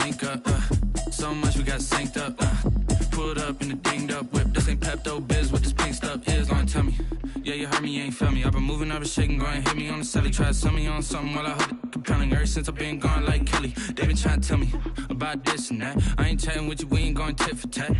Link up, so much we got synced up. Pulled up in the dinged up whip. This ain't Pepto Biz, what this pink stuff is. Don't tell me. Yeah, you heard me, you ain't felt me. I've been moving, I've been shaking, go and hit me on the celly. Try to sell me on something while I hold it compelling. Ever since I've been gone like Kelly, they been trying to tell me about this and that. I ain't chatting with you, we ain't going tit for tat.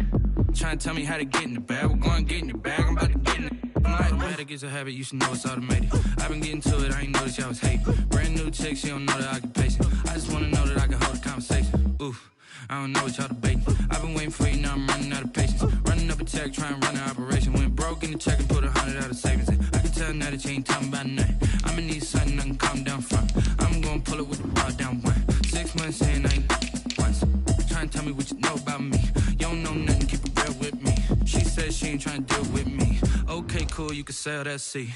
Trying to tell me how to get in the bag. We're going to get in the bag, I'm about to get in it. I'm like, automatic is a habit, you should know it's automated. I've been getting to it, I ain't noticed y'all was hating. Brand new chick, she don't know the occupation. I just wanna know that I can hold a conversation. Oof, I don't know what y'all debating. I've been waiting for you, now I'm running out of patience. Running up a check, trying to run an operation. Went broke in the check and put 100 out of savings in. I can tell now that you ain't talking about nothing. I'ma need something I can calm down from. I'm gonna pull it with the bar down one. 6 months saying I ain't once. Trying to tell me what you know about me. You don't know nothing, keep it real with me. She said she ain't trying to deal with me. Okay, cool, you can sell that C.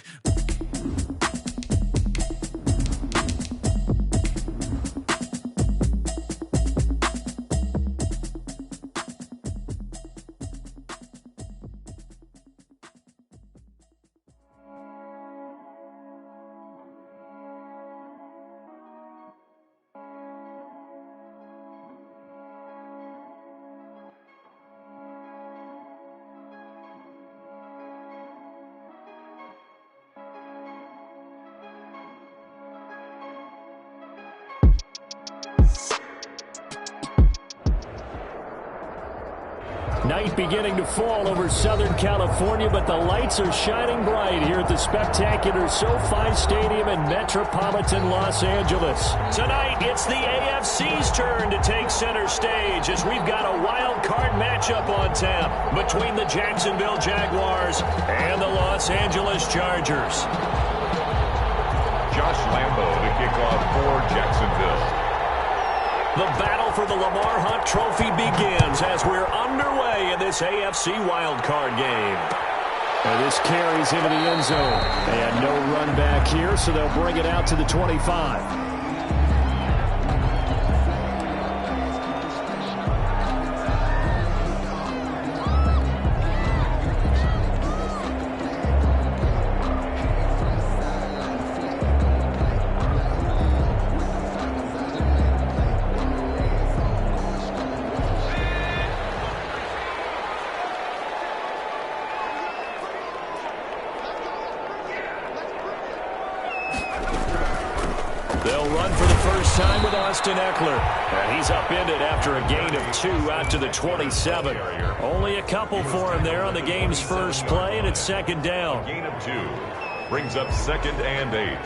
Night beginning to fall over Southern California, but the lights are shining bright here at the spectacular SoFi Stadium in metropolitan Los Angeles. Tonight, it's the AFC's turn to take center stage as we've got a wild card matchup on tap between the Jacksonville Jaguars and the Los Angeles Chargers. Josh Lambo to kick off for Jacksonville. The battle for the Lamar Hunt Trophy begins as we're underway in this AFC wildcard game. And this carries into the end zone. And no run back here, so they'll bring it out to the 25. They'll run for the first time with Austin Eckler. And he's upended after a gain of 2 out to the 27. Only a couple for him there on the game's first play, and it's second down. Gain of 2 brings up 2nd and 8.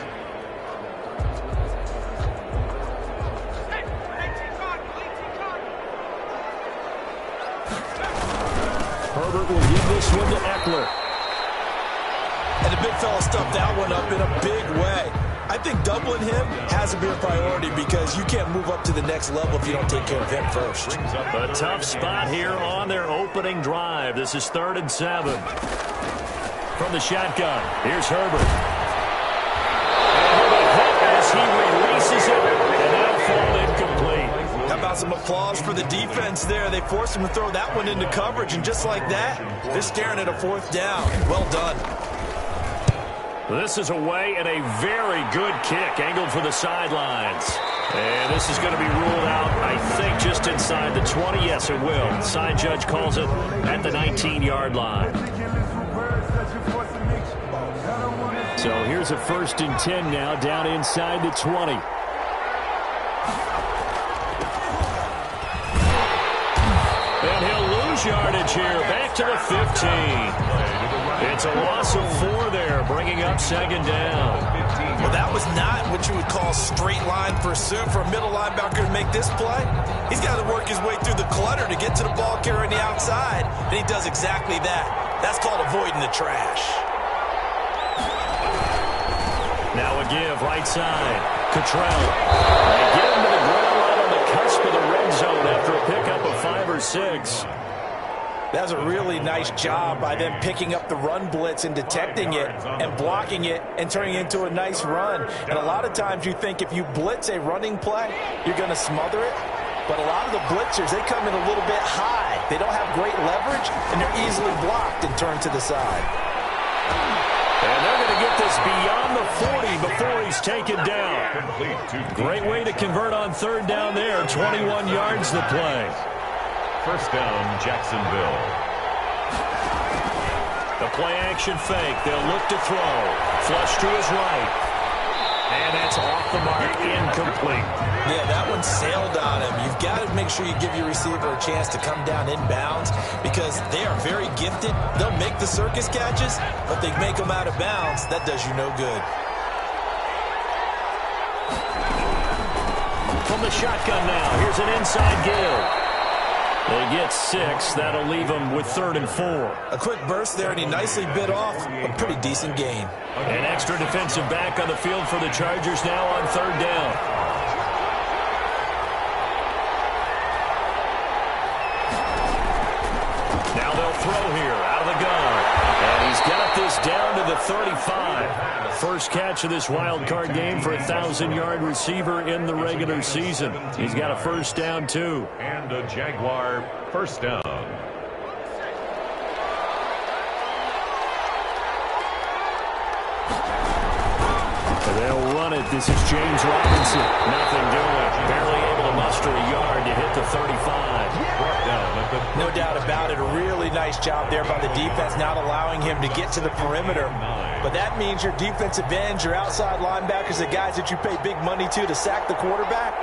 Herbert will give this one to Eckler. And the big fella stuffed that one up in a big way. I think doubling him has to be a priority because you can't move up to the next level if you don't take care of him first. A tough spot here on their opening drive. This is 3rd and 7. From the shotgun, here's Herbert. And hit as he releases it, and that'll fall incomplete. How about some applause for the defense there? They forced him to throw that one into coverage, and just like that, they're staring at a 4th down. Well done. This is away and a very good kick angled for the sidelines. And this is going to be ruled out, I think, just inside the 20. Yes, it will. Side judge calls it at the 19-yard line. So here's a 1st and 10 now down inside the 20. And he'll lose yardage here back to the 15. It's a loss of 4 there, bringing up 2nd down. Well, that was not what you would call straight line pursuit for a middle linebacker to make this play. He's got to work his way through the clutter to get to the ball carrier on the outside, and he does exactly that. That's called avoiding the trash. Now a give, right side. Cottrell. They get him to the ground right on the cusp of the red zone after a pickup of 5 or 6. That was a really nice job by them picking up the run blitz and detecting it and blocking it and turning it into a nice run. And a lot of times you think if you blitz a running play, you're going to smother it. But a lot of the blitzers, they come in a little bit high. They don't have great leverage, and they're easily blocked and turned to the side. And they're going to get this beyond the 40 before he's taken down. Great way to convert on third down there. 21 yards to play. First down, Jacksonville. The play-action fake. They'll look to throw. Flush to his right. And that's off the mark, incomplete. Yeah, that one sailed on him. You've got to make sure you give your receiver a chance to come down inbounds because they are very gifted. They'll make the circus catches, but they make them out of bounds. That does you no good. From the shotgun now, here's an inside give. They get 6. That'll leave them with 3rd and 4. A quick burst there, and he nicely bit off a pretty decent gain. An extra defensive back on the field for the Chargers now on 3rd down. Now they'll throw here out of the gun. And he's got this down to the 35. First catch of this wild card game for a 1,000-yard receiver in the regular season. He's got a first down, too. And a Jaguar first down. They'll run it. This is James Robinson. Nothing doing. Barely able to muster a yard to hit the 35. No doubt about it. A really nice job there by the defense, not allowing him to get to the perimeter. But that means your defensive ends, your outside linebackers, the guys that you pay big money to sack the quarterback,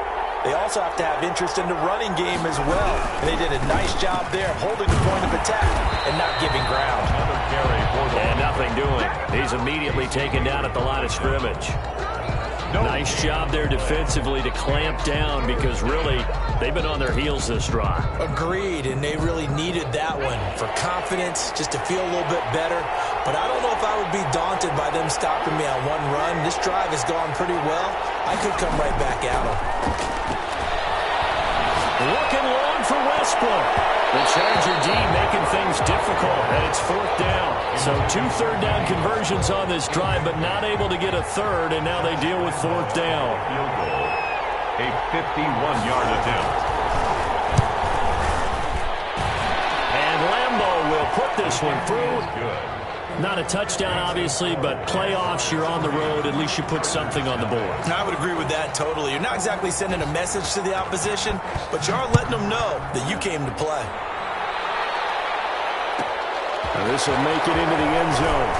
they also have to have interest in the running game as well. And they did a nice job there holding the point of attack and not giving ground. And nothing doing. He's immediately taken down at the line of scrimmage. Nice job there defensively to clamp down because really they've been on their heels this drive. Agreed, and they really needed that one for confidence, just to feel a little bit better. But I don't know if I would be daunted by them stopping me on one run. This drive has gone pretty well. I could come right back at them. Looking long for Westbrook. The Charger D making things difficult, and it's 4th down. So 2 third-down conversions on this drive, but not able to get a third, and now they deal with 4th down. Field goal. A 51-yard attempt. And Lambeau will put this one through. Not a touchdown, obviously, but playoffs, you're on the road. At least you put something on the board. I would agree with that totally. You're not exactly sending a message to the opposition, but you are letting them know that you came to play. Now this will make it into the end zone.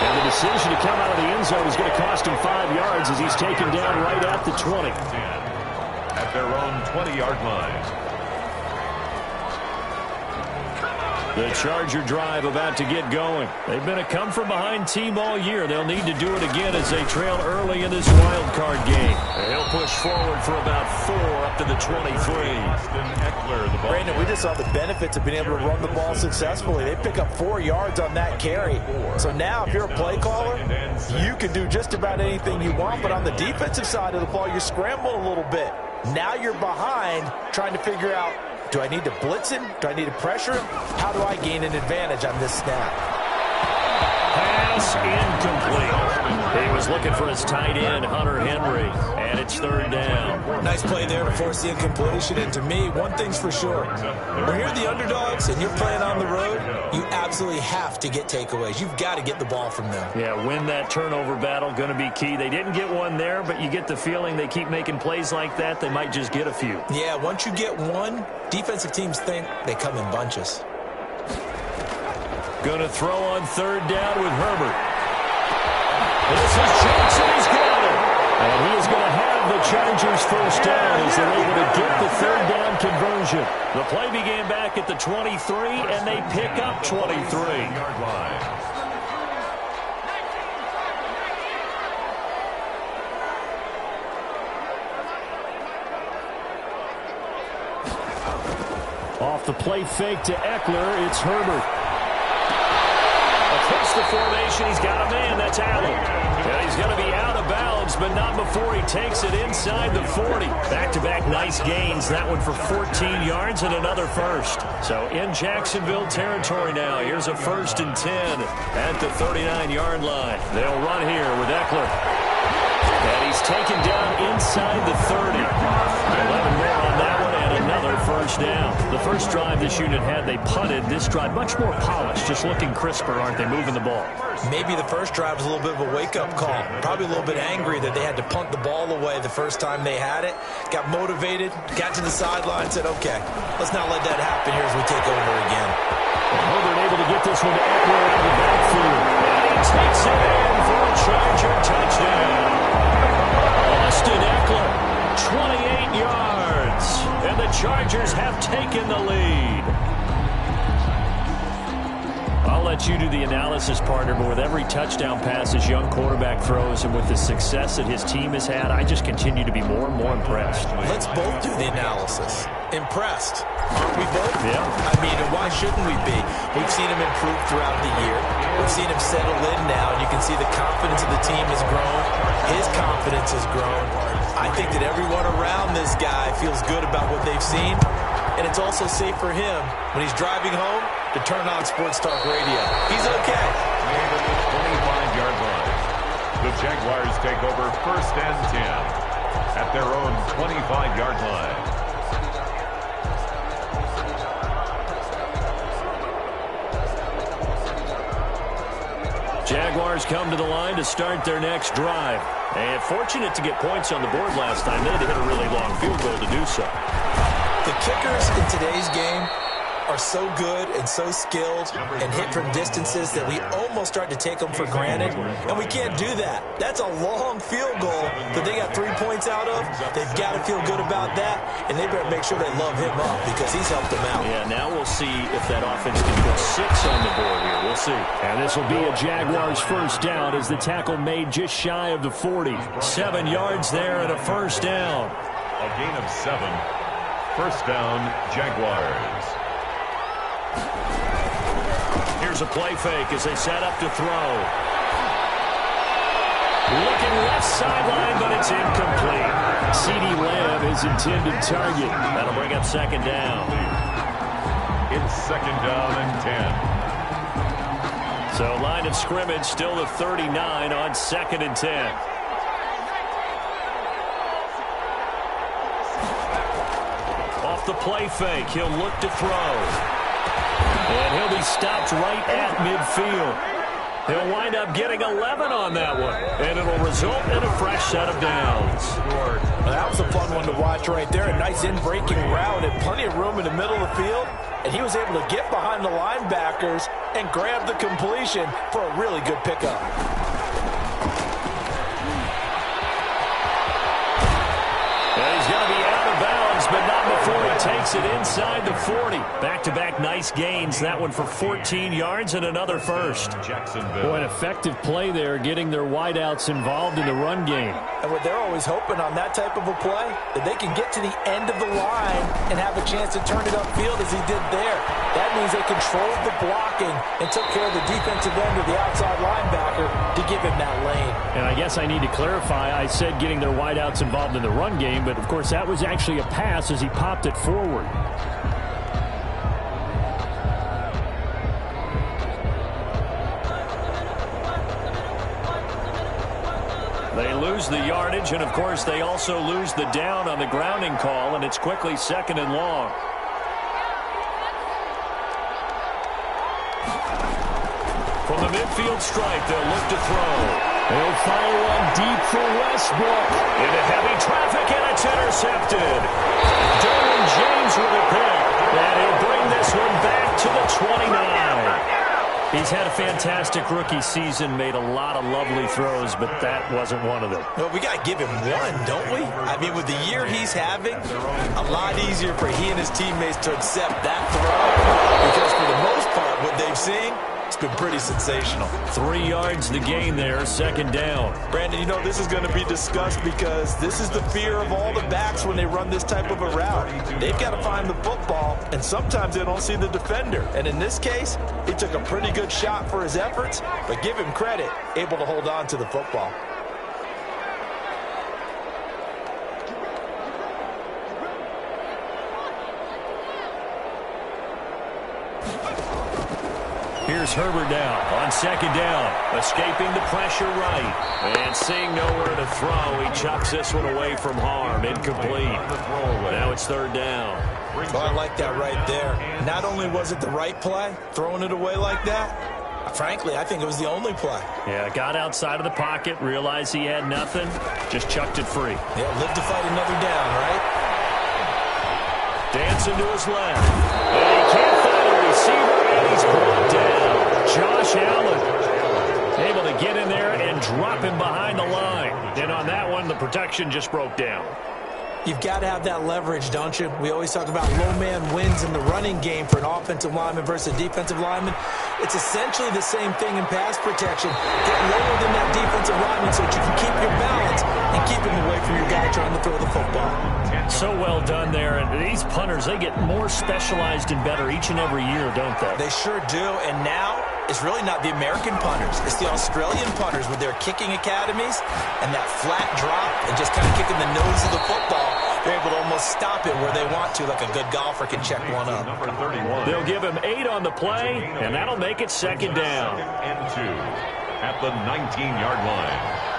And the decision to come out of the end zone is going to cost him 5 yards as he's taken down right at the 20. At their own 20-yard line. The Charger drive about to get going. They've been a come-from-behind team all year. They'll need to do it again as they trail early in this wild card game. They'll push forward for about 4 up to the 23. Brandon, we just saw the benefits of being able to run the ball successfully. They pick up 4 yards on that carry. So now if you're a play caller, you can do just about anything you want. But on the defensive side of the ball, you're scrambling a little bit. Now you're behind trying to figure out, do I need to blitz him? Do I need to pressure him? How do I gain an advantage on this snap? Pass incomplete. He was looking for his tight end, Hunter Henry, and it's 3rd down. Nice play there to force the incompletion. And to me, one thing's for sure. When you're the underdogs and you're playing on the road, you absolutely have to get takeaways. You've got to get the ball from them. Yeah, win that turnover battle, going to be key. They didn't get one there, but you get the feeling they keep making plays like that, they might just get a few. Yeah, once you get one, defensive teams think they come in bunches. Going to throw on 3rd down with Herbert. This is Johnson. He's got it. And he is going to have the Chargers first down as they're able to get the 3rd down conversion. The play began back at the 23, and they pick up 23. Off the play fake to Eckler, it's Herbert. Across the formation, he's got a man. That's Allen. And he's going to be out of bounds, but not before he takes it inside the 40. Back-to-back nice gains. That one for 14 yards and another first. So in Jacksonville territory now. Here's a 1st and 10 at the 39-yard line. They'll run here with Eckler. And he's taken down inside the 30. 11 more on that one and another first down. The first drive this unit had, they punted. This drive, much more polished, just looking crisper, aren't they, moving the ball? Maybe the first drive was a little bit of a wake-up call. Probably a little bit angry that they had to punt the ball away the first time they had it. Got motivated, got to the sideline, said, okay, let's not let that happen here as we take over again. Herbert able to get this one to Eckler out of the backfield. And he takes it in for a Charger touchdown. Austin Eckler, 28 yards. And the Chargers have taken the lead. I'll let you do the analysis, partner, but with every touchdown pass his young quarterback throws and with the success that his team has had, I just continue to be more and more impressed. Let's both do the analysis. Impressed. Aren't we both? Yeah. I mean, and why shouldn't we be? We've seen him improve throughout the year. We've seen him settle in now, and you can see the confidence of the team has grown. His confidence has grown. I think that everyone around this guy feels good about what they've seen, and it's also safe for him when he's driving home to turn on Sports Talk Radio. He's okay. 25-yard line. The Jaguars take over 1st and 10 at their own 25-yard line. Jaguars come to the line to start their next drive. And fortunate to get points on the board last time. They had to hit a really long field goal to do so. The kickers in today's game are so good and so skilled and hit from distances that we almost start to take them for granted, and we can't do that. That's a long field goal that they got 3 points out of. They've got to feel good about that, and they better make sure they love him up because he's helped them out. Yeah, now we'll see if that offense can put 6 on the board here. We'll see. And this will be a Jaguars first down as the tackle made just shy of the 40. 7 yards there and a first down. A gain of 7. First down, Jaguars. Here's a play fake as they set up to throw. Looking left sideline, but it's incomplete. CeeDee Lamb is intended target. That'll bring up second down. It's second down and 10. So line of scrimmage still the 39 on 2nd and 10. Off the play fake, he'll look to throw. And he'll be stopped right at midfield. He'll wind up getting 11 on that one. And it'll result in a fresh set of downs. Well, that was a fun one to watch right there. A nice in-breaking route and plenty of room in the middle of the field. And he was able to get behind the linebackers and grab the completion for a really good pickup. And he's going to be out of bounds, but not before he takes it inside the 40. Back-to-back nice gains. That one for 14 yards and another first. Jacksonville. An effective play there, getting their wideouts involved in the run game. And what they're always hoping on that type of a play, that they can get to the end of the line and have a chance to turn it upfield as he did there. That means they controlled the blocking and took care of the defensive end of the outside linebacker to give him that lane. And I guess I need to clarify, I said getting their wideouts involved in the run game, but of course that was actually a pass as he popped it forward. They lose the yardage, and of course they also lose the down on the grounding call, and it's quickly 2nd and long. From the midfield stripe, they'll look to throw. They'll fire one deep for Westbrook. Into heavy traffic, and it's intercepted. Derwin James with a pick, and he'll bring this one back to the 29. He's had a fantastic rookie season, made a lot of lovely throws, but that wasn't one of them. Well, we got to give him one, don't we? I mean, with the year he's having, a lot easier for he and his teammates to accept that throw because for the most part, what they've seen, it's been pretty sensational. 3 yards to gain there, 2nd down. Brandon, you know this is going to be discussed because this is the fear of all the backs when they run this type of a route. They've got to find the football, and sometimes they don't see the defender. And in this case, he took a pretty good shot for his efforts, but give him credit, able to hold on to the football. Here's Herbert now on second down. Escaping the pressure right. And seeing nowhere to throw, he chucks this one away from harm. Incomplete. Now it's third down. Well, I like that right there. Not only was it the right play, throwing it away like that, frankly, I think it was the only play. Yeah, got outside of the pocket, realized he had nothing, just chucked it free. Yeah, live to fight another down, right? Dancing to his left. And he can't find a receiver, and he's brought down. Josh Allen able to get in there and drop him behind the line. And on that one, the protection just broke down. You've got to have that leverage, don't you? We always talk about low man wins in the running game for an offensive lineman versus a defensive lineman. It's essentially the same thing in pass protection. Get lower than that defensive lineman so that you can keep your balance and keep him away from your guy trying to throw the football. So well done there. And these punters, they get more specialized and better each and every year, don't they? They sure do. And now it's really not the American punters. It's the Australian punters with their kicking academies and that flat drop and just kind of kicking the nose of the football. They're able to almost stop it where they want to, like a good golfer can check one up. Number 31. They'll give him 8 on the play, and that'll make it second down. And 2 at the 19-yard line.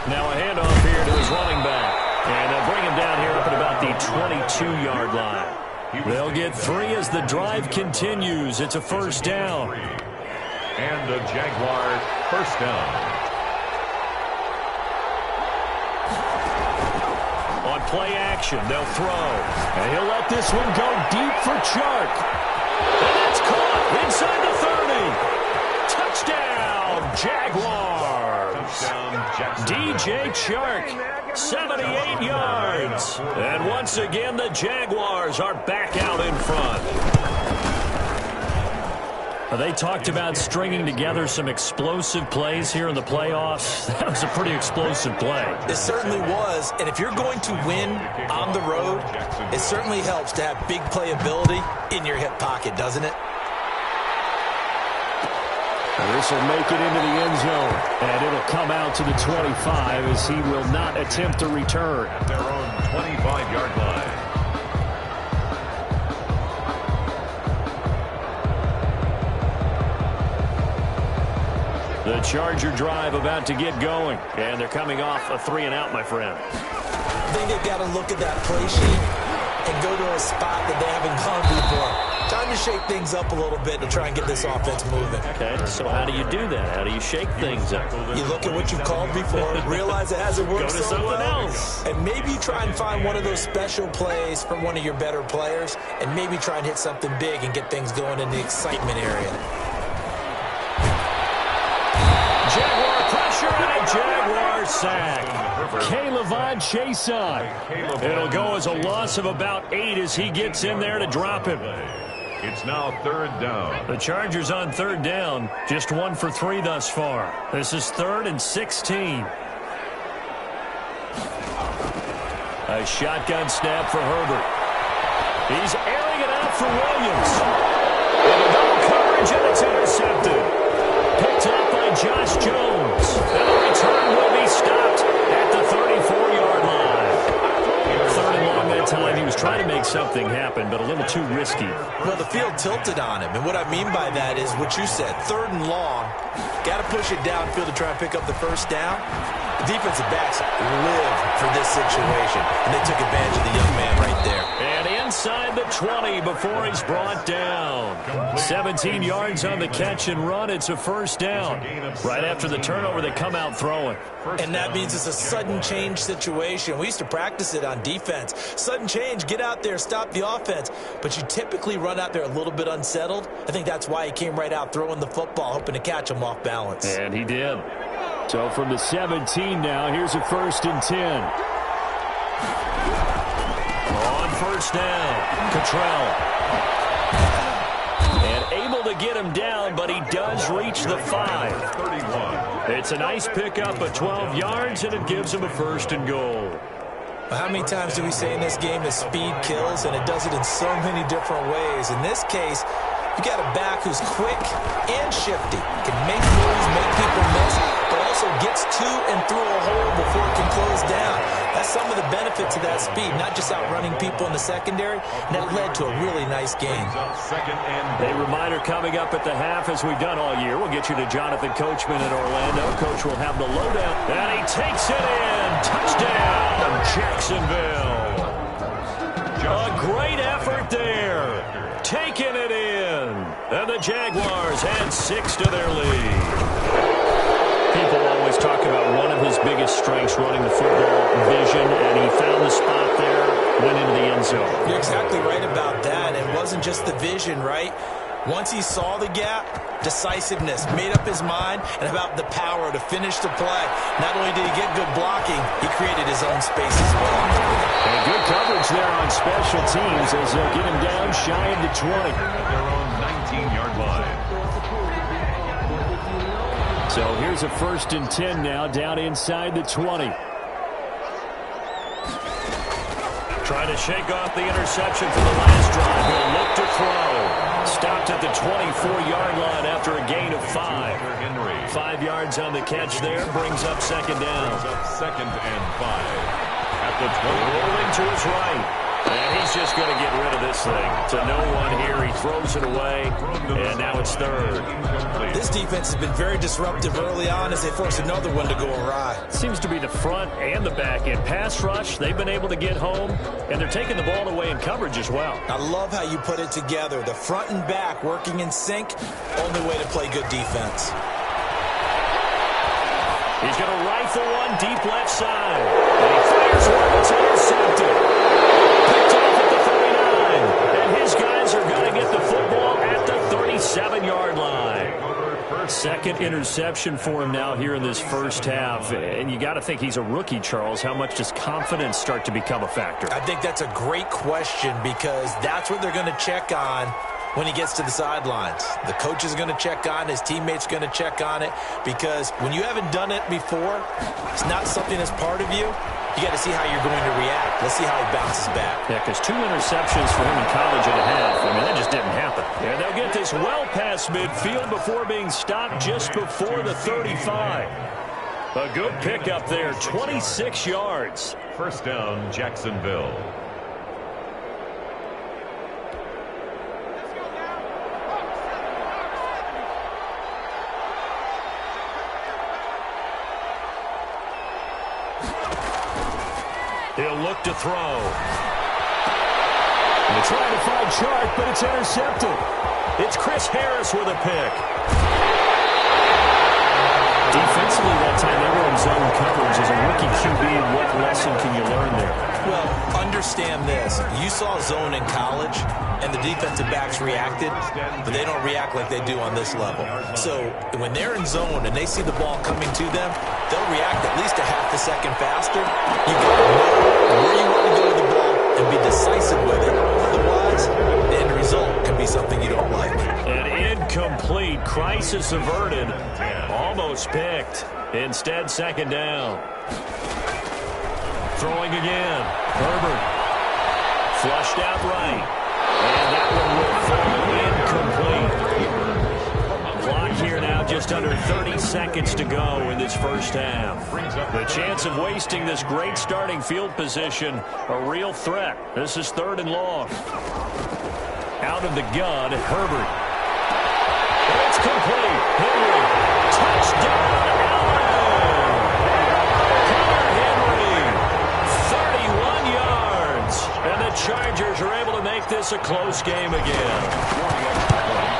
Now a handoff here to his running back. And they'll bring him down here up at about the 22-yard line. They'll get 3 as the drive continues. It's a first down. And the Jaguar first down. On play action, they'll throw. And he'll let this one go deep for Chark. And that's caught inside the 30. Touchdown, Jaguars. DJ Chark, 78 yards. And once again, the Jaguars are back out in front. They talked about stringing together some explosive plays here in the playoffs. That was a pretty explosive play. It certainly was, and if you're going to win on the road, it certainly helps to have big playability in your hip pocket, doesn't it? And this will make it into the end zone, and it'll come out to the 25 as he will not attempt a return. At their own 25-yard line. The Charger drive about to get going, and they're coming off a 3-and-out, my friend. I think they've got to look at that play sheet and go to a spot that they haven't gone before. Time to shake things up a little bit to try and get this offense moving. Okay, so how do you do that? How do you shake things up? You look at what you've called before, realize it hasn't worked Go to so something well, else. and maybe try and find one of those special plays from one of your better players, and maybe try and hit something big and get things going in the excitement area. Jaguar pressure and a Jaguar sack. K'Lavon Chaisson. It'll go as a loss of about 8 as he gets in there to drop him. It's now third down. The Chargers on third down, just 1 for 3 thus far. This is 3rd and 16. A shotgun snap for Herbert. He's airing it out for Williams. And double coverage, and it's intercepted. Picked up by Josh Jones. And the return will be stopped at the 34-yard line. 3rd and long that time. He was trying to make something happen, but a little too risky. Well, the field tilted on him, and what I mean by that is what you said, 3rd and long. Got to push it downfield to try and pick up the first down. The defensive backs live for this situation, and they took advantage of the young man right there. And inside the 20 before he's brought down. 17 yards on the catch and run. It's a first down. Right after the turnover, they come out throwing. And that means it's a sudden change situation. We used to practice it on defense. Sudden change, get out there, stop the offense. But you typically run out there a little bit unsettled. I think that's why he came right out throwing the football, hoping to catch him off balance. And he did. So from the 17 now, here's a 1st and 10. On first down, Cottrell. And able to get him down, but he does reach the 5. 31. It's a nice pickup of 12 yards, and it gives him a 1st and goal. How many times do we say in this game that speed kills, and it does it in so many different ways? In this case, you got a back who's quick and shifty, can make moves, make people miss, but also gets to and through a hole before it can close down. That's some of the benefits of that speed, not just outrunning people in the secondary, and that led to a really nice game. A reminder coming up at the half, as we've done all year. We'll get you to Jonathan Coachman in Orlando. Coach will have the lowdown, and he takes it in. Touchdown, Jacksonville. A great effort there. Taking it in. And the Jaguars add 6 to their lead. People always talk about one of his biggest strengths running the football, vision, and he found the spot there, went into the end zone. You're exactly right about that. It wasn't just the vision, right? Once he saw the gap, decisiveness, made up his mind, and about the power to finish the play. Not only did he get good blocking, he created his own space as well. And good coverage there on special teams as they'll get him down shy of the 20. At their own 19-yard line. So here's a 1st and 10 now, down inside the 20. Trying to shake off the interception from the last drive. He'll look to throw. Stopped at the 24-yard line after a gain of 5. 5 yards on the catch there. Brings up 2nd down. Second and 5. At the 20. Rolling to his right. And he's just going to get rid of this thing. To no one here. He throws it away. And now it's 3rd. This defense has been very disruptive early on as they force another one to go awry. Seems to be the front and the back end. Pass rush, they've been able to get home. And they're taking the ball away in coverage as well. I love how you put it together. The front and back working in sync. Only way to play good defense. He's going to rifle one deep left side. And he fires one that's intercepted. Picked off at the 39. And his guys are going to get the football at the 37-yard line. 2nd interception for him now here in this first half. And you got to think he's a rookie, Charles. How much does confidence start to become a factor? I think that's a great question because that's what they're going to check on when he gets to the sidelines. The coach is going to check on it. His teammates going to check on it because when you haven't done it before, it's not something that's part of you. You got to see how you're going to react. Let's see how he bounces back. Yeah, because 2 interceptions for him in college and a half. I mean, that just didn't happen. And they'll get this well past midfield before being stopped just before the 35. A good pickup there, 26 yards. 1st down, Jacksonville. He'll look to throw. They're trying to find Chark, but it's intercepted. It's Chris Harris with a pick. Defensively that time, they were in zone coverage. As a rookie QB, what lesson can you learn there? Well, understand this. You saw zone in college, and the defensive backs reacted, but they don't react like they do on this level. So when they're in zone and they see the ball coming to them, they'll react at least a half a second faster. You got to know where you want to go with the ball and be decisive with it. Otherwise, the end result can be something you don't like. An incomplete, crisis averted, almost picked. Instead, 2nd down. Throwing again. Herbert. Flushed out right. And that one will fall incomplete. Clock here now, just under 30 seconds to go in this first half. The chance of wasting this great starting field position, a real threat. This is 3rd and long. Out of the gun, Herbert. It's complete. Henry. Touchdown, Allen. Henry. 31 yards. And the Chargers are able to make this a close game again.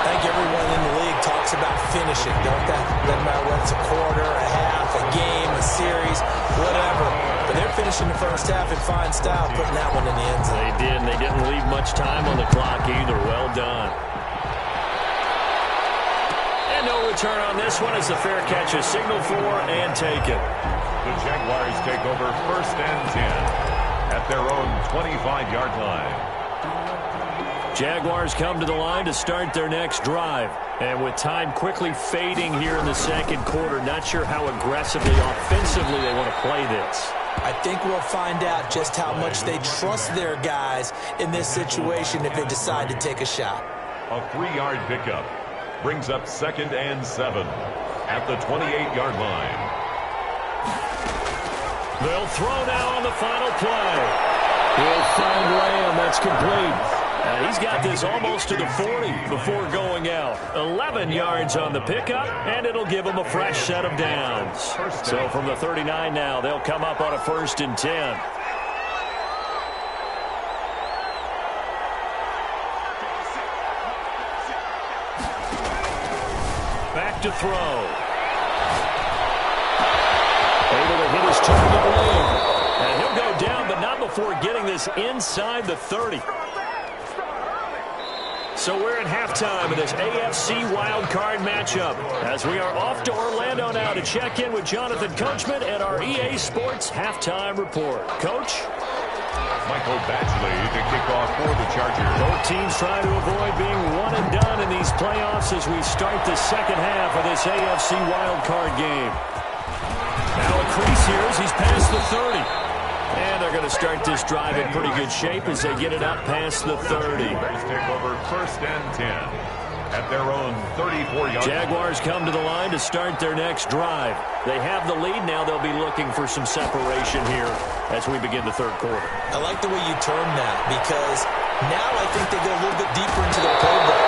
I think everyone in the league talks about finishing, don't they? Doesn't matter whether it's a quarter, a half, a game, a series, whatever. But they're finishing the first half in fine style, putting that one in the end zone. They did, and they didn't leave much time on the clock either. Well done. And no return on this one as the fair catch is signaled for and taken. The Jaguars take over 1st and 10 at their own 25-yard line. Jaguars come to the line to start their next drive. And with time quickly fading here in the 2nd quarter, not sure how aggressively, offensively they want to play this. I think we'll find out just how much they trust their guys in this situation if they decide to take a shot. A 3-yard pickup brings up 2nd and 7 at the 28-yard line. They'll throw now on the final play. He'll find Lamb. That's complete. He's got this almost to the 40 before going out. 11 yards on the pickup, and it'll give him a fresh set of downs. So from the 39 now, they'll come up on a 1st and 10. Back to throw. Able to hit his target Lamb. And he'll go down, but not before getting this inside the 30. So we're at halftime of this AFC wildcard matchup as we are off to Orlando now to check in with Jonathan Coachman at our EA Sports Halftime Report. Coach? Michael Badgley to kick off for the Chargers. Both teams trying to avoid being one and done in these playoffs as we start the second half of this AFC wildcard game. Now a crease here as he's past the 30. And they're going to start this drive in pretty good shape as they get it up past the 30. Bears take over 1st and 10 at their own 34-yard. Jaguars come to the line to start their next drive. They have the lead. Now they'll be looking for some separation here as we begin the third quarter. I like the way you term that because now I think they get a little bit deeper into their playbook.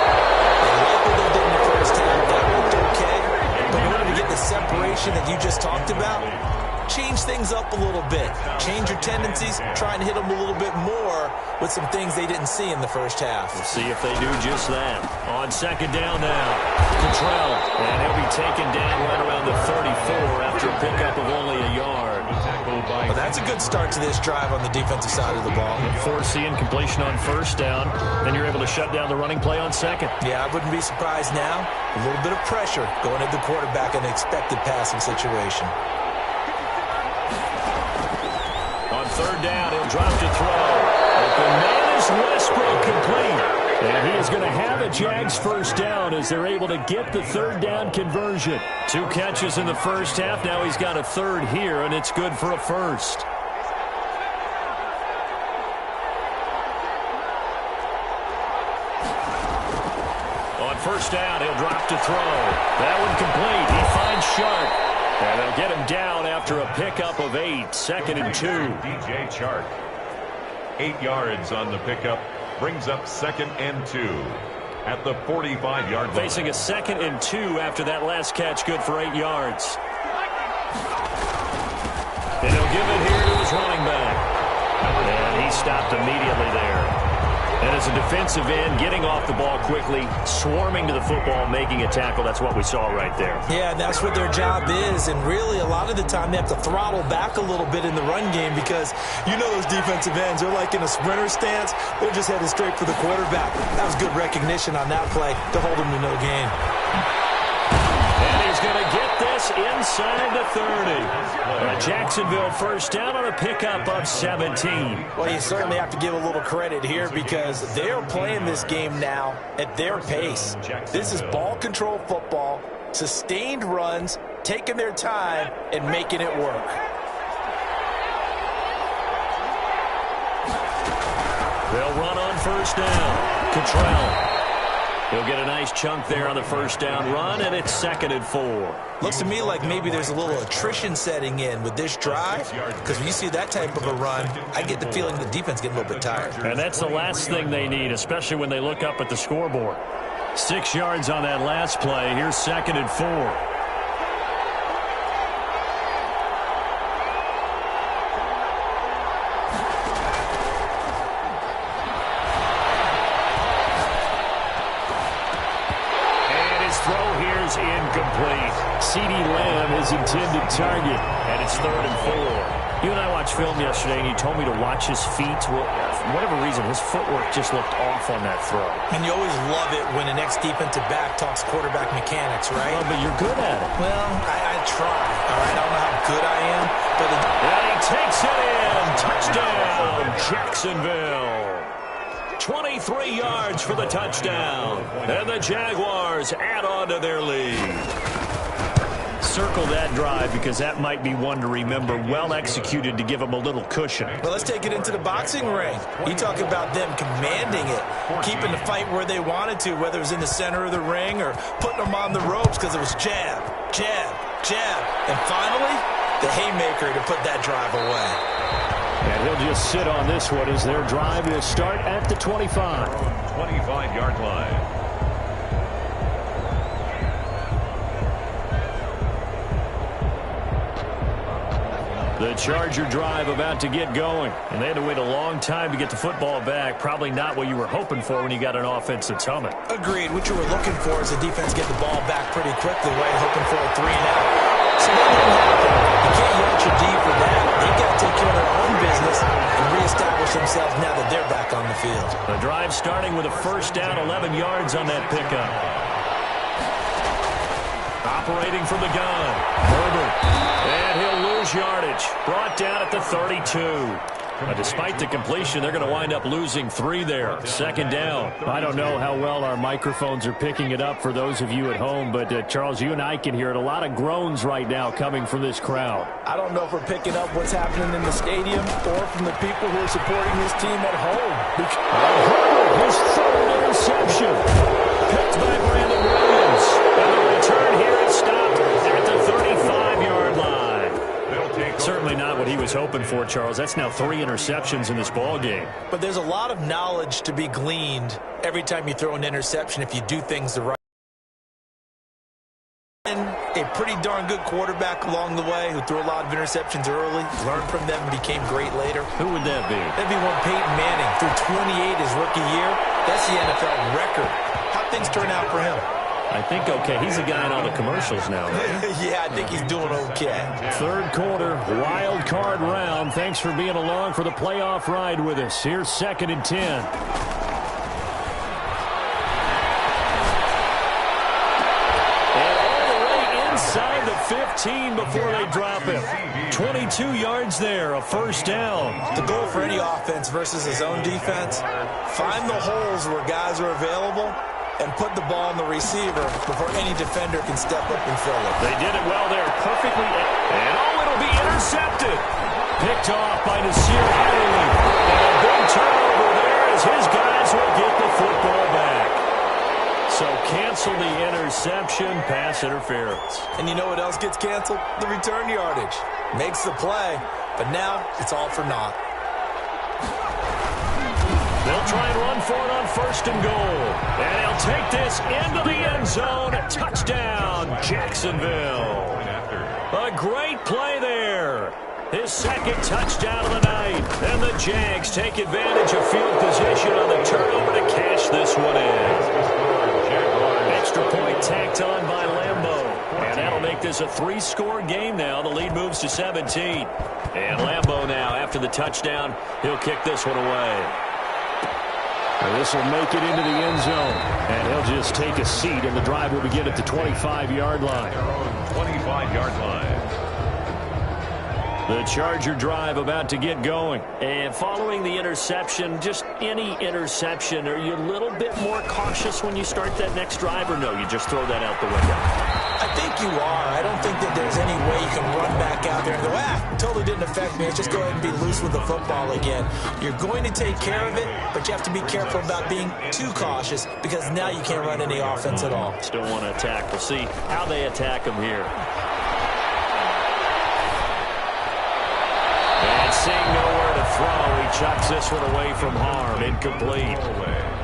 They like what they did in the first half. That looked okay. But in order to get the separation that you just talked about, change things up a little bit. Change your tendencies. Try and hit them a little bit more with some things they didn't see in the first half. We'll see if they do just that. On 2nd down now, Cottrell. And he'll be taken down right around the 34 after a pickup of only a yard. Well, that's a good start to this drive on the defensive side of the ball. Forcing completion on 1st down. Then you're able to shut down the running play on 2nd. Yeah, I wouldn't be surprised now. A little bit of pressure going at the quarterback in an expected passing situation. On 3rd down, he'll drop to throw. Open man is Westbrook, complete. And he is going to have a Jags 1st down as they're able to get the 3rd down conversion. 2 catches in the first half. Now he's got a 3rd here, and it's good for a 1st. On 1st down, he'll drop to throw. That one complete. He finds Sharp. And they'll get him down after a pickup of 8. 2nd and 2. DJ Chark. 8 yards on the pickup. Brings up 2nd and 2 at the 45-yard line. Facing a 2nd and 2 after that last catch. Good for 8 yards. And he'll give it here to his running back. And he stopped immediately there. And as a defensive end, getting off the ball quickly, swarming to the football, making a tackle, that's what we saw right there. Yeah, that's what their job is. And really, a lot of the time, they have to throttle back a little bit in the run game because you know those defensive ends, they're like in a sprinter stance. They're just headed straight for the quarterback. That was good recognition on that play to hold him to no gain. And he's going to get this inside the 30. Jacksonville 1st down on a pickup of 17. Well, you certainly have to give a little credit here because they are playing this game now at their pace. This is ball control football, sustained runs, taking their time and making it work. They'll run on 1st down. Cottrell. He'll get a nice chunk there on the 1st down run, and it's 2nd and 4. Looks to me like maybe there's a little attrition setting in with this drive, because when you see that type of a run, I get the feeling the defense getting a little bit tired. And that's the last thing they need, especially when they look up at the scoreboard. 6 yards on that last play. Here's 2nd and 4. Incomplete. CeeDee Lamb is intended target, and it's 3rd and 4. You and I watched film yesterday, and you told me to watch his feet. Well, for whatever reason, his footwork just looked off on that throw. And you always love it when an ex-defensive back talks quarterback mechanics, right? Well, but you're good at it. Well, I try, all right? I don't know how good I am, but... And he takes it in. Touchdown, Jacksonville. 23 yards for the touchdown. And the Jaguars add on to their lead. Circle that drive because that might be one to remember. Well executed to give them a little cushion. Well, let's take it into the boxing ring. You talk about them commanding it, keeping the fight where they wanted to, whether it was in the center of the ring or putting them on the ropes because it was jab, jab, jab. And finally, the haymaker to put that drive away. And he'll just sit on this one as their drive will start at the 25. 25-yard line. The Charger drive about to get going. And they had to wait a long time to get the football back. Probably not what you were hoping for when you got an offense that's humming. Agreed. What you were looking for is the defense get the ball back pretty quickly, right? Hoping for a 3-and-out. So that didn't happen. You can't yacht your D for that. They've got to take care of their own business and reestablish themselves now that they're back on the field. The drive starting with a first down, 11 yards on that pickup. Operating from the gun, Herbert. And he'll lose yardage. Brought down at the 32. Despite the completion, they're going to wind up losing 3 there. Second down. I don't know how well our microphones are picking it up for those of you at home, but Charles, you and I can hear it. A lot of groans right now coming from this crowd. I don't know if we're picking up what's happening in the stadium or from the people who are supporting this team at home. Herbert, his third interception. Picked by Brandon Williams. And the return here is stopped at the 35-yard line. Certainly not what he was hoping for, Charles. That's now 3 interceptions in this ball game. But there's a lot of knowledge to be gleaned every time you throw an interception if you do things the right way. And a pretty darn good quarterback along the way who threw a lot of interceptions early, learned from them, and became great later. Who would that be? That'd be one Peyton Manning. Threw 28 his rookie year. That's the NFL record. How'd things turn out for him? I think okay. He's a guy in all the commercials now. Yeah, I think he's doing okay. Third quarter, wild card round. Thanks for being along for the playoff ride with us. Here's 2nd and 10. And all the way inside the 15 before they drop him. 22 yards there, a first down. The goal for any offense versus his own defense, find the holes where guys are available and put the ball on the receiver before any defender can step up and fill it. They did it well there, perfectly. And it'll be intercepted. Picked off by Nasir Adderley. And a big turnover there as his guys will get the football back. So cancel the interception, pass interference. And you know what else gets canceled? The return yardage. Makes the play, but now it's all for naught. They'll try and run for it on 1st and goal. And he'll take this into the end zone. Touchdown, Jacksonville. A great play there. His 2nd touchdown of the night. And the Jags take advantage of field position on the turnover to cash this one in. Extra point tacked on by Lambeau. And that'll make this a 3-score game now. The lead moves to 17. And Lambeau now, after the touchdown, he'll kick this one away. This will make it into the end zone. And he'll just take a seat, and the drive will begin at the 25-yard line. 25-yard line. The Charger drive about to get going. And following the interception, just any interception, are you a little bit more cautious when you start that next drive, or no, you just throw that out the window? I think you are. I don't think that there's any way you can run back out there and go, totally didn't affect me. Let's just go ahead and be loose with the football again. You're going to take care of it, but you have to be careful about being too cautious because now you can't run any offense at all. Still want to attack. We'll see how they attack him here. And seeing nowhere to throw, he chucks this one away from harm. Incomplete.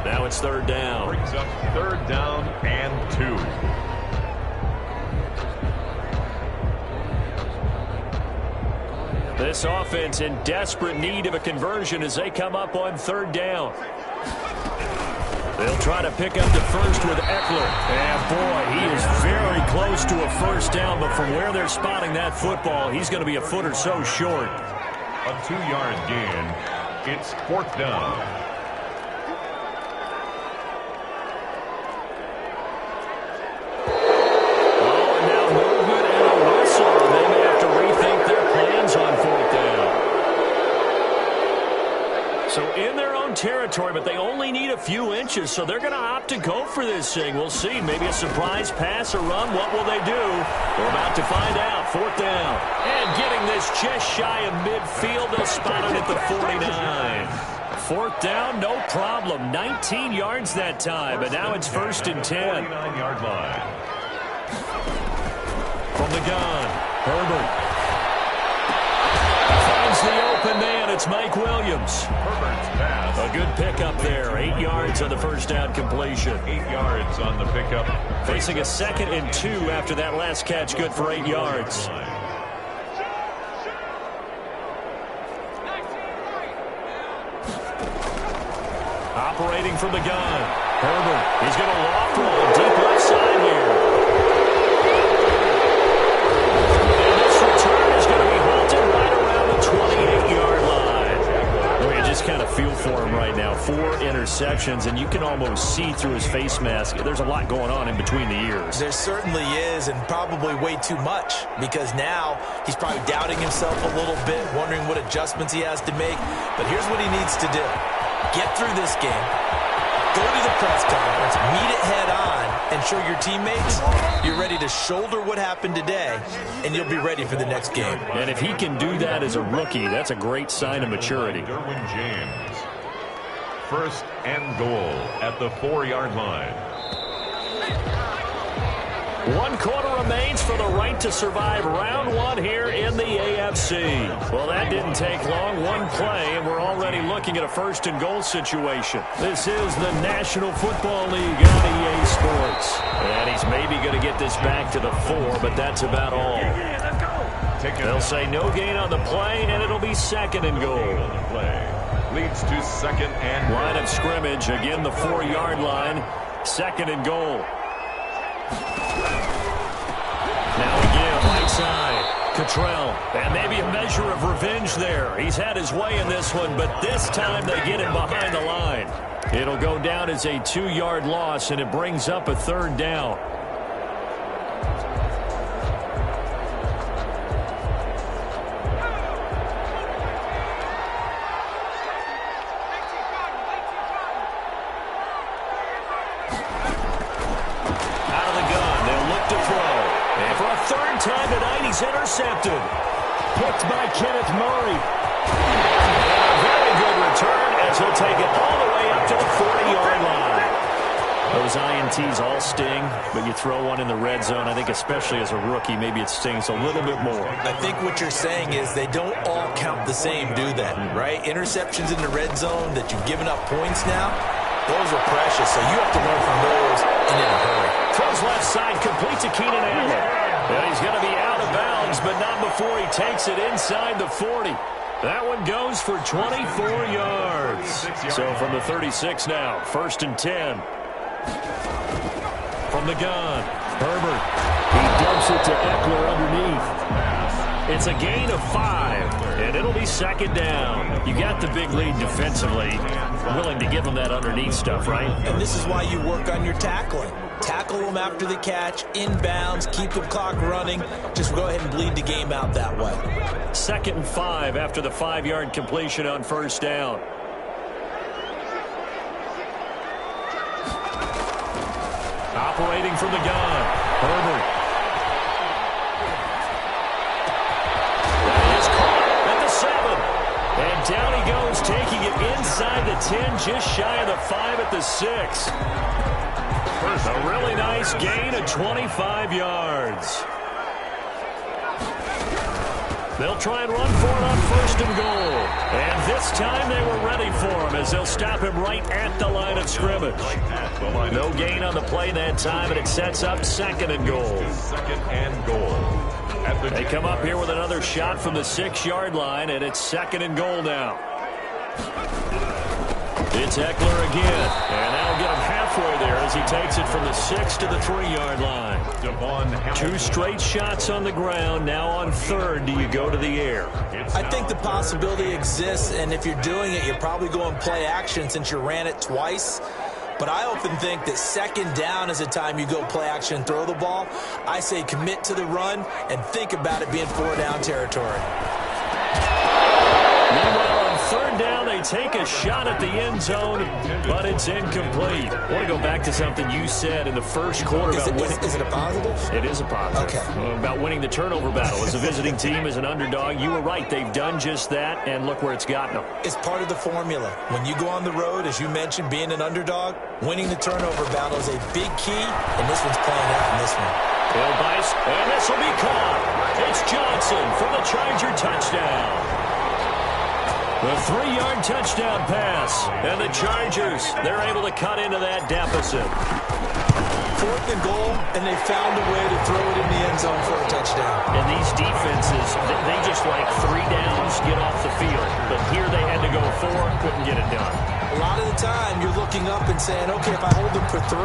Now it's 3rd down. Brings up 3rd down and 2. This offense in desperate need of a conversion as they come up on 3rd down. They'll try to pick up the first with Eckler. And boy, he is very close to a first down, but from where they're spotting that football, he's going to be a foot or so short. A 2-yard gain. It's 4th down. So in their own territory, but they only need a few inches, so they're going to opt to go for this thing. We'll see. Maybe a surprise pass or run. What will they do? We're about to find out. 4th down. And getting this just shy of midfield. They'll spot it at the 49. 4th down, no problem. 19 yards that time, but now it's 1st and 10. 49-yard line. From the gun, Herbert. open man. It's Mike Williams. Herbert's pass. A good pickup there. 8 yards on the first down completion. 8 yards on the pickup. Facing a 2nd and 2 after that last catch. Good for 8 yards. Operating from the gun. Herbert, he's going to loft roll deep left side here. And this return is going to be halted right around the 28-yard line. I mean, just kind of feel for him right now. 4 interceptions, and you can almost see through his face mask. There's a lot going on in between the ears. There certainly is, and probably way too much, because now he's probably doubting himself a little bit, wondering what adjustments he has to make. But here's what he needs to do. Get through this game, go to the press conference, meet it head on, and show your teammates you're ready to shoulder what happened today, and you'll be ready for the next game. And if he can do that as a rookie, that's a great sign of maturity. Derwin James. 1st and goal at the 4-yard line. 1 quarter remains for the right to survive round 1 here in the AFC. Well, that didn't take long. 1 play, and we're already looking at a 1st and goal situation. This is the National Football League on EA Sports. And he's maybe going to get this back to the 4, but that's about all. They'll say no gain on the play, and it'll be 2nd and goal. Leads to 2nd and goal. Line of scrimmage, again the 4-yard line, 2nd and goal. Now again, right side, Cottrell. And maybe a measure of revenge there. He's had his way in this one, but this time they get him behind the line. It'll go down as a 2-yard loss, and it brings up a 3rd down. Time tonight, he's intercepted. Picked by Kenneth Murray. And a very good return as he'll take it all the way up to the 40-yard line. Those INTs all sting, but you throw one in the red zone, I think especially as a rookie, maybe it stings a little bit more. I think what you're saying is they don't all count the same, do they? Right? Interceptions in the red zone that you've given up points now, those are precious, so you have to learn from those and in a hurry. Throws left side, complete to Keenan Allen. And he's going to be out of bounds, but not before he takes it inside the 40. That one goes for 24 yards. So from the 36 now, 1st and 10. From the gun, Herbert. He dumps it to Eckler underneath. It's a gain of 5, and it'll be 2nd down. You got the big lead defensively. Willing to give him that underneath stuff, right? And this is why you work on your tackling. Tackle them after the catch, inbounds, keep the clock running. Just go ahead and bleed the game out that way. 2nd and 5 after the 5-yard completion on 1st down. Operating from the gun, Herbert. That is caught at the 7. And down he goes, taking it inside the 10, just shy of the 5 at the 6. A really nice gain of 25 yards. They'll try and run for it on 1st and goal. And this time they were ready for him as they'll stop him right at the line of scrimmage. No gain on the play that time, and it sets up 2nd and goal. 2nd and goal. They come up here with another shot from the 6-yard line, and it's 2nd and goal now. It's Eckler again, and that'll get him halfway there as he takes it from the 6 to the 3-yard line. 2 straight shots on the ground. Now on 3rd, do you go to the air? I think the possibility exists, and if you're doing it, you're probably going play action since you ran it twice. But I often think that 2nd down is the time you go play action and throw the ball. I say commit to the run and think about it being 4-down territory. Meanwhile, on 3rd down, they take a shot at the end zone, but it's incomplete. I want to go back to something you said in the first quarter. Is it a positive? It is a positive. Okay. About winning the turnover battle. As a visiting team, as an underdog, you were right. They've done just that, and look where it's gotten them. It's part of the formula. When you go on the road, as you mentioned, being an underdog, winning the turnover battle is a big key, and this one's playing out in this one. Bill Bice, and this will be caught. It's Johnson for the Charger touchdown. The 3-yard touchdown pass. And the Chargers, they're able to cut into that deficit. 4th and goal, and they found a way to throw it in the end zone for a touchdown. And these defenses, they just like 3 downs, get off the field. But here they had to go 4, couldn't get it done. A lot of the time, you're looking up and saying, okay, if I hold them for 3,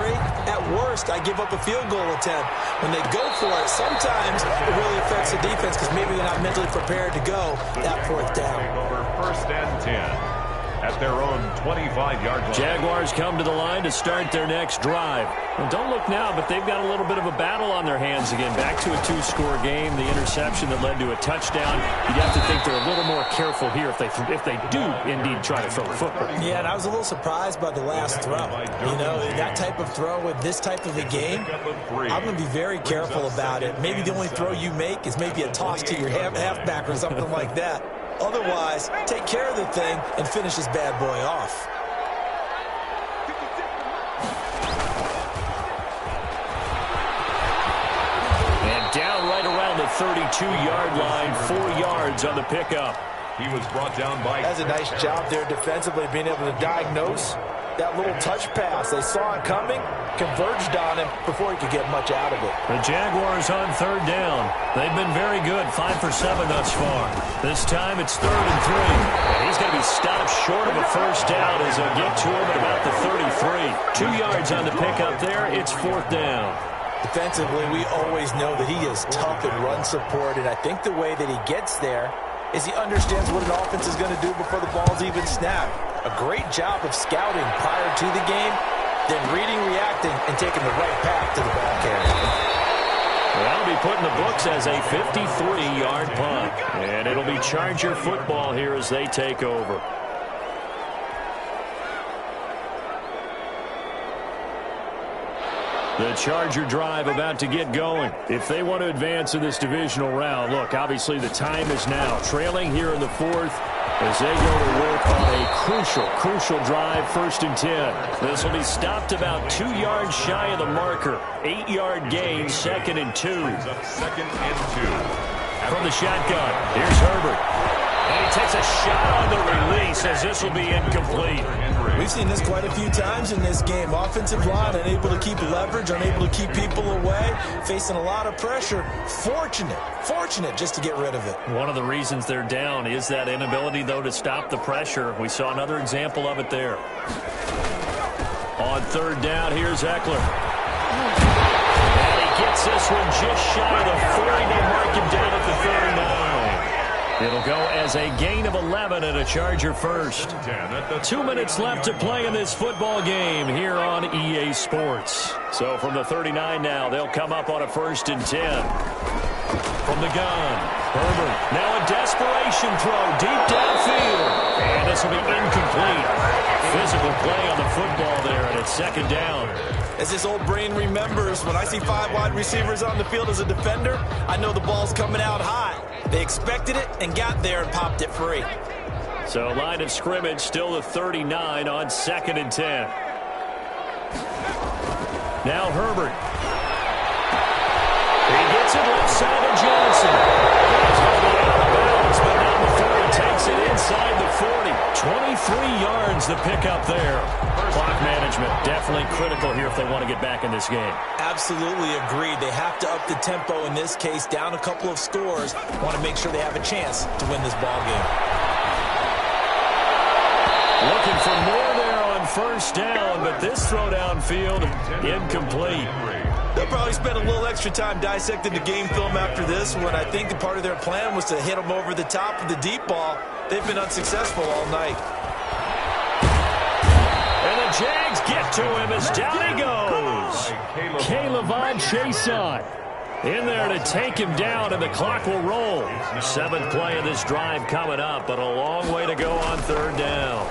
at worst, I give up a field goal attempt. When they go for it, sometimes it really affects the defense because maybe they're not mentally prepared to go that 4th down. Over 1st and 10 at their own 25-yard line. Jaguars come to the line to start their next drive. Well, don't look now, but they've got a little bit of a battle on their hands again. Back to a 2-score game, the interception that led to a touchdown. You'd have to think they're a little more careful here if they do indeed try to throw the football. Yeah, and I was a little surprised by the last throw. You know, that type of throw with this type of a game, I'm going to be very careful about it. Maybe the only throw you make is maybe a toss to your halfback or something like that. Otherwise, take care of the thing and finish this bad boy off. And down right around the 32-yard line, 4 yards on the pickup. He was brought down by... That's a nice job there defensively, being able to diagnose that little touch pass. They saw it coming, converged on him before he could get much out of it. The Jaguars on 3rd down. They've been very good, 5 for 7 thus far. This time it's 3rd and 3. And he's going to be stopped short of a 1st down as they'll get to him at about the 33. 2 yards on the pickup there. It's 4th down. Defensively, we always know that he is tough in run support, and I think the way that he gets there is he understands what an offense is going to do before the ball's even snapped. A great job of scouting prior to the game, then reading, reacting, and taking the right path to the ball carrier. That'll be put in the books as a 53-yard punt. And it'll be Charger football here as they take over. The Charger drive about to get going. If they want to advance in this divisional round, look, obviously the time is now. Trailing here in the 4th as they go to work on a crucial drive, 1st and 10. This will be stopped about 2 yards shy of the marker. 8-yard gain, 2nd and 2. 2nd and 2. From the shotgun, here's Herbert. And he takes a shot on the release as this will be incomplete. We've seen this quite a few times in this game. Offensive line unable to keep leverage, unable to keep people away, facing a lot of pressure. Fortunate just to get rid of it. One of the reasons they're down is that inability, though, to stop the pressure. We saw another example of it there. On 3rd down, here's Eckler. And he gets this one just shy of the 40. They mark him down at the 39. It'll go as a gain of 11 and a Charger 1st. 2 minutes left to play in this football game here on EA Sports. So from the 39 now, they'll come up on a 1st and 10. From the gun, Herbert. Now a desperation throw deep downfield. And this will be incomplete. Physical play on the football there, and it's 2nd down. As this old brain remembers, when I see 5 wide receivers on the field as a defender, I know the ball's coming out high. They expected it and got there and popped it free. So line of scrimmage still the 39 on 2nd and 10. Now Herbert. He gets it left side of Johnson. He's going to be out of bounds, but now the 40 takes it inside the 40. 23 yards the pickup there. Clock management definitely critical here if they want to get back in this game. Absolutely agreed. They have to up the tempo in this case, down a couple of scores. Want to make sure they have a chance to win this ball game. Looking for more there on 1st down, but this throw downfield incomplete. They'll probably spend a little extra time dissecting the game film after this one. I think the part of their plan was to hit them over the top of the deep ball. They've been unsuccessful all night. And the Jags get to him as down he goes. Caleb Chason in there to take him down, and the clock will roll. 7th play of this drive coming up, but a long way to go on 3rd down.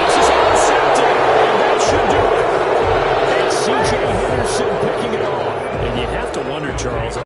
This is intercepted, and that should do it. And C.J. Henderson picking it off. And you have to wonder, Charles,